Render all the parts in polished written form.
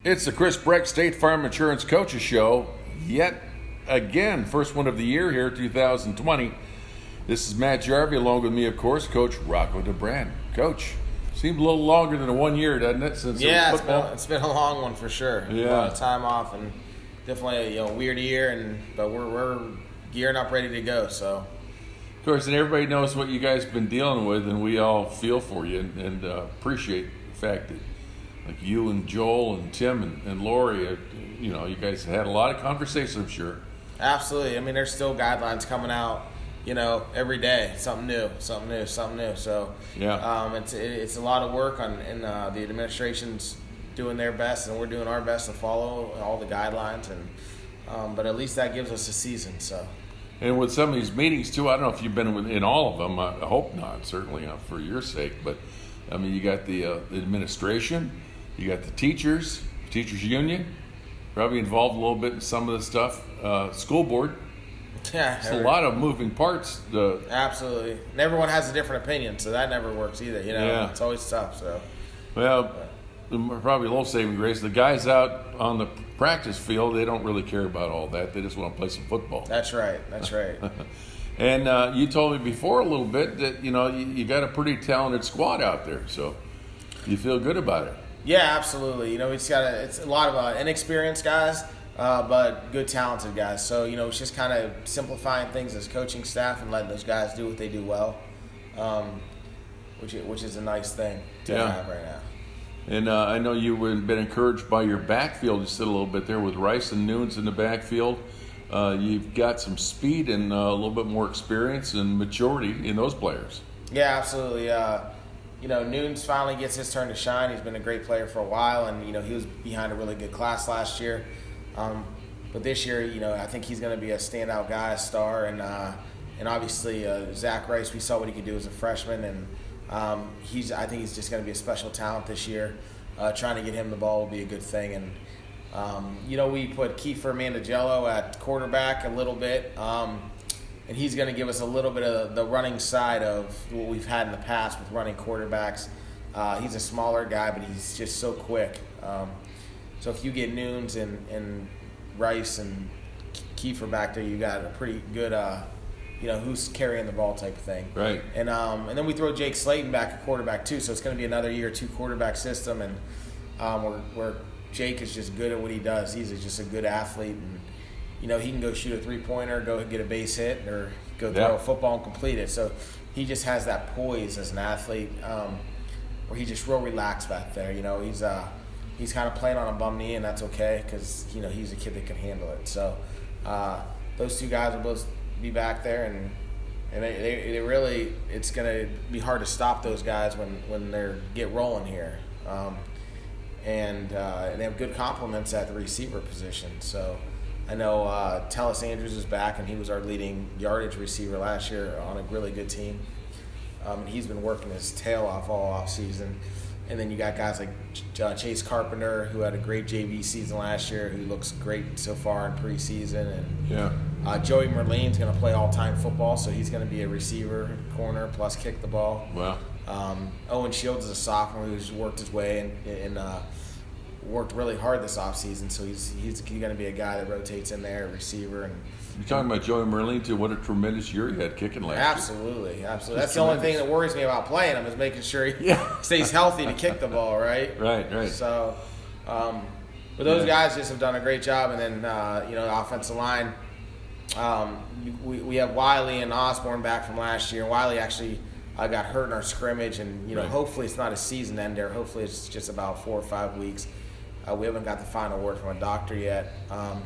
It's the Chris Brecht State Farm Insurance Coaches Show, yet again, first one of the year here, 2020. This is Matt Jarvi, along with me, of course, Coach Rocco Dobran. Coach, seemed a little longer than 1 year, doesn't it? Since football? It's been a long one for sure. Yeah. A lot of time off and definitely a weird year, but we're gearing up, ready to go. So, of course, and everybody knows what you guys have been dealing with, and we all feel for you and appreciate the fact that, like you and Joel and Tim and Lori, you guys had a lot of conversations, I'm sure. Absolutely. I mean, there's still guidelines coming out, every day, something new. So, yeah, it's a lot of work and the administration's doing their best, and we're doing our best to follow all the guidelines, and but at least that gives us a season. So. And with some of these meetings too, I don't know if you've been in all of them. I hope not, certainly for your sake. But I mean, you got the administration. You got the teachers union, probably involved a little bit in some of the stuff. School board. Yeah. It's a lot of moving parts. Absolutely. And everyone has a different opinion, so that never works either. Yeah. It's always tough. So. Well, probably a little saving grace. The guys out on the practice field, they don't really care about all that. They just want to play some football. That's right. And you told me before a little bit that, you got a pretty talented squad out there. So you feel good about it. Yeah, absolutely. It's a lot of inexperienced guys, but good, talented guys. So, it's just kind of simplifying things as coaching staff and letting those guys do what they do well, which is a nice thing to have right now. And I know you've been encouraged by your backfield just a little bit there with Rice and Nunes in the backfield. You've got some speed and a little bit more experience and maturity in those players. Yeah, absolutely. Nunes finally gets his turn to shine. He's been a great player for a while, and, he was behind a really good class last year. But this year, I think he's going to be a standout guy, a star, and obviously Zach Rice, we saw what he could do as a freshman, and I think he's just going to be a special talent this year. Trying to get him the ball will be a good thing. And, we put Kiefer Mandagello at quarterback a little bit. And he's going to give us a little bit of the running side of what we've had in the past with running quarterbacks. He's a smaller guy, but he's just so quick. So if you get Nunes and Rice and Kiefer back there, you got a pretty good, who's carrying the ball type of thing. Right. And then we throw Jake Slayton back at quarterback too, so it's going to be another year, 2 quarterback system, and where Jake is just good at what he does. He's just a good athlete, and he can go shoot a 3-pointer, go get a base hit, or go throw a football and complete it. So he just has that poise as an athlete, where he's just real relaxed back there. He's kind of playing on a bum knee, and that's okay because he's a kid that can handle it. So those 2 guys will both be back there, and they really, it's going to be hard to stop those guys when they get rolling here. And they have good compliments at the receiver position. So I know Tellis Andrews is back, and he was our leading yardage receiver last year on a really good team. He's been working his tail off all offseason. And then you got guys like Chase Carpenter, who had a great JV season last year, who looks great so far in preseason. And Joey Merline's going to play all-time football, so he's going to be a receiver, corner, plus kick the ball. Wow. Owen Shields is a sophomore who's worked his way and worked really hard this offseason, so he's going to be a guy that rotates in there, a receiver. And you're talking about Joey Merline too. What a tremendous year he had kicking last year. Absolutely. That's the only thing that worries me about playing him is making sure he stays healthy to kick the ball, right? Right. So, but those guys just have done a great job, and then the offensive line. We have Wiley and Osborne back from last year. Wiley actually got hurt in our scrimmage, and hopefully it's not a season ender. Hopefully it's just about 4 or 5 weeks. We haven't got the final word from a doctor yet, and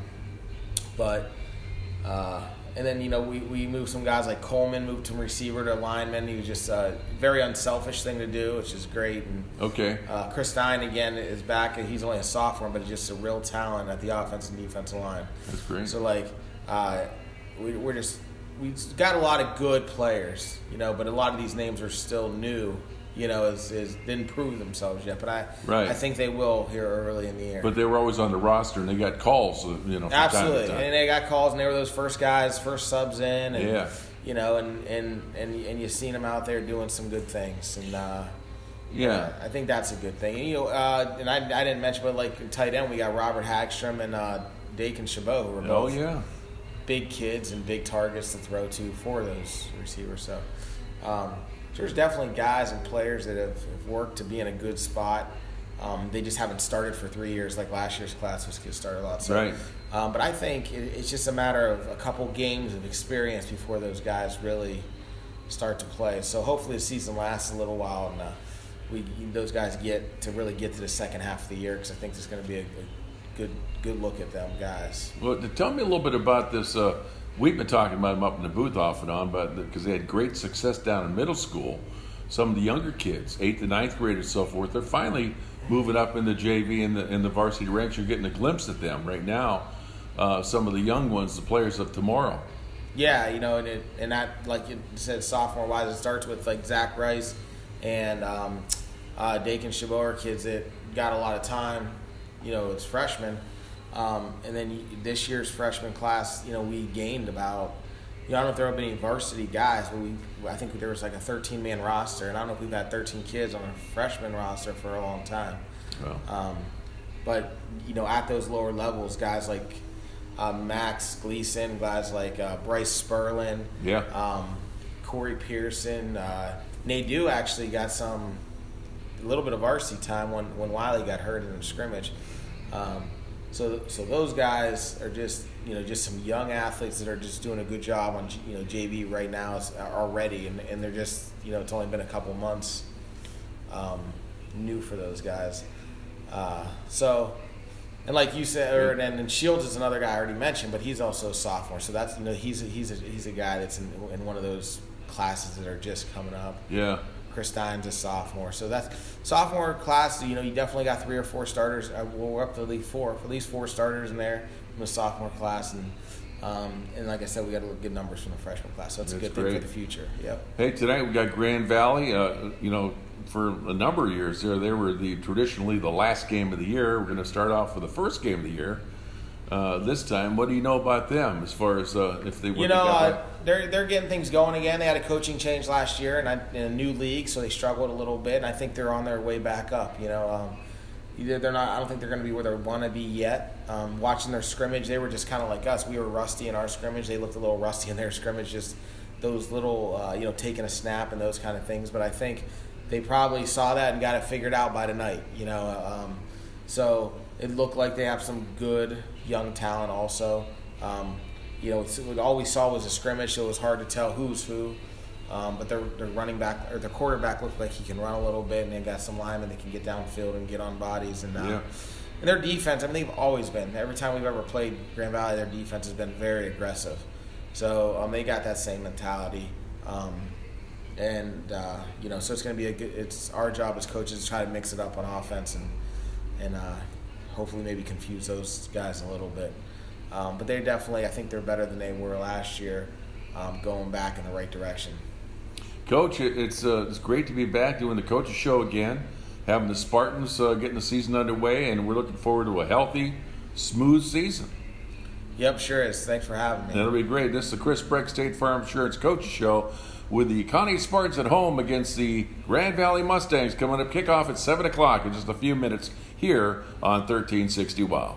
then we moved some guys like Coleman, moved from receiver to lineman. He was just a very unselfish thing to do, which is great. And Chris Stein again is back. He's only a sophomore, but he's just a real talent at the offensive and defensive line. That's great. So we've got a lot of good players, but a lot of these names are still new. Didn't prove themselves yet, but I think they will here early in the year. But they were always on the roster, and they got calls, from absolutely, time to time. And they got calls, and they were those first guys, first subs in, and yeah. and you've seen them out there doing some good things, and Yeah. I think that's a good thing. And, and I didn't mention, but like tight end, we got Robert Hagstrom and Dakin Chabot, who are both big kids and big targets to throw to for those receivers. So there's definitely guys and players that have worked to be in a good spot. They just haven't started for 3 years like last year's class was started a lot. So, right. But I think it's just a matter of a couple games of experience before those guys really start to play. So hopefully the season lasts a little while and those guys get to the second half of the year, because I think there's going to be a good look at them guys. Well, tell me a little bit about this. We've been talking about them up in the booth off and on, but because they had great success down in middle school. Some of the younger kids, 8th and 9th graders and so forth, they're finally moving up in the JV and the varsity ranks. You're getting a glimpse at them right now. Some of the young ones, the players of tomorrow. Yeah, and that, like you said, sophomore-wise, it starts with like Zach Rice and Dakin Chabot are kids that got a lot of time, as freshmen. And then this year's freshman class, we gained about, I don't know if there have been any varsity guys, but I think there was like a 13-man roster, and I don't know if we've had 13 kids on a freshman roster for a long time. Wow. But, at those lower levels, guys like Max Gleason, guys like Bryce Sperlin, Corey Pearson, Nadeau actually got a little bit of varsity time when Wiley got hurt in the scrimmage. So those guys are just some young athletes that are just doing a good job on JV right now already, and they're just it's only been a couple months new for those guys. And like you said, and Shields is another guy I already mentioned, but he's also a sophomore. So that's he's a guy that's in one of those classes that are just coming up. Yeah. Chris Stein's a sophomore. So that's sophomore class, you definitely got 3 or 4 starters. We're up to at least 4 starters in there in the sophomore class. And like I said, we got good numbers from the freshman class. So that's a good thing for the future. Yep. Hey, tonight we got Grand Valley. For a number of years they were traditionally the last game of the year. We're going to start off with the first game of the year. This time, what do you know about them as far as if they would? They're getting things going again. They had a coaching change last year and in a new league, so they struggled a little bit. And I think they're on their way back up. They're not. I don't think they're going to be where they want to be yet. Watching their scrimmage, they were just kind of like us. We were rusty in our scrimmage. They looked a little rusty in their scrimmage. Just those little, taking a snap and those kind of things. But I think they probably saw that and got it figured out by tonight. So it looked like they have some good young talent also. All we saw was a scrimmage, so it was hard to tell who's who. But their running back or their quarterback looked like he can run a little bit, and they got some linemen that can get downfield and get on bodies. And their defense, they've always been. Every time we've ever played Grand Valley, their defense has been very aggressive. So they got that same mentality. So it's going to be it's our job as coaches to try to mix it up on offense and hopefully maybe confuse those guys a little bit. But they definitely, I think they're better than they were last year, going back in the right direction. Coach, it's great to be back doing the coaches show again, having the Spartans getting the season underway, and we're looking forward to a healthy, smooth season. Yep, sure is. Thanks for having me. That'll be great. This is the Chris Brecht State Farm Insurance Coaches Show with the Conneaut Spartans at home against the Grand Valley Mustangs coming up. Kickoff at 7 o'clock in just a few minutes here on 1360 WOW.